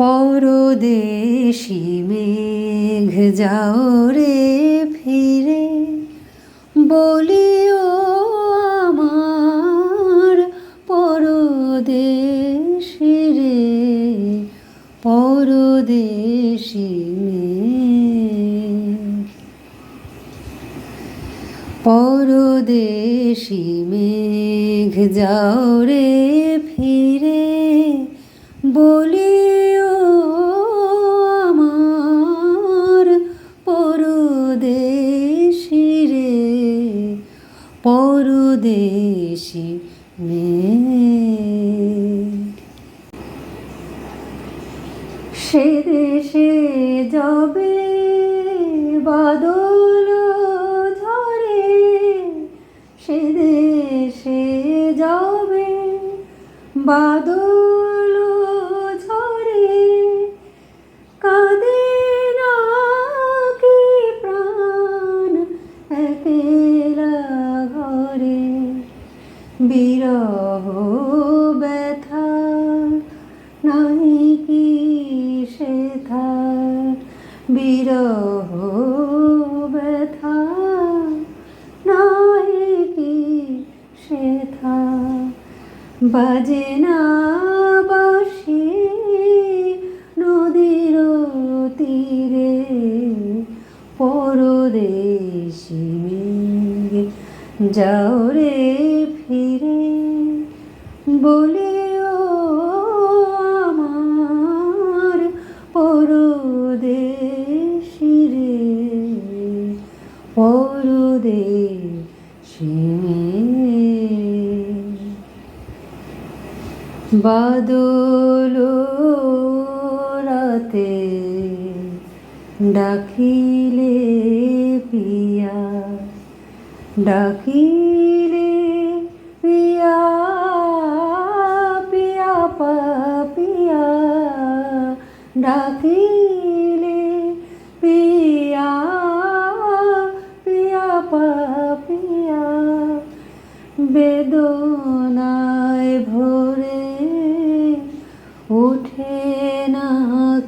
পরদেশি মেঘ যাও রে ফিরে, বলিও আমার পরদেশি রে, পরদেশি মেঘ। পরদেশি মেঘ যাও রে ফিরে, বলিও আমার পরদেশি রে, পরদেশি মেঘ। সে দেশে যাবে বাদল ঝরে, সে দেশে যাবে বাদল ঝরে, কাঁদে না কি প্রাণ একলা ঘরে, বিরহ ব্যথা নাই কি সেথা, বিরহ ব্যথা নাই কি সেথা, বাজে না বাঁশি নদীর তীরে, পরদেশি মেঘ যাও রে ফিরে, বলিও আমার পরদেশি রে, পরদেশি মেঘ। বাদল রাতে ডাকিলে পিয়া, ডাকিলে পিয়া, পিয়া পাপিয়া, ডাকিলে পিয়া, পিয়া পাপিয়া, বেদনায় ভরে ওঠে না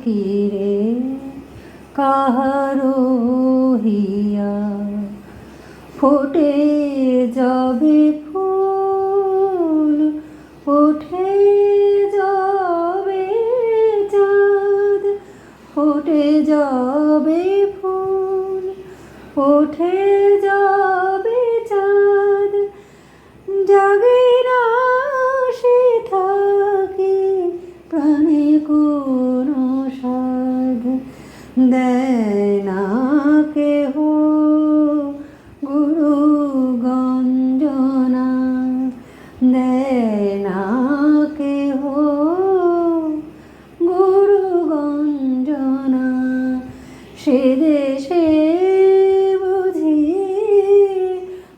কি রে কাহারো হিয়া, ফোটে যাবে ফুল, ওঠে যাবে চাঁদ, ফোটে যাবে ফুল, ওঠে যাবে চাঁদ, জাগে না সে থাকি প্রাণে কোনো সাধ, দেয় না কেহ গুরু গঞ্জনা, দেয় না কেহ গুরু গঞ্জনা, সে দেশে বুঝি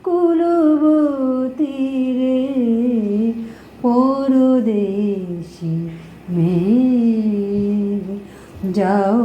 কুলবতী রে, পরদেশি মেঘ যাও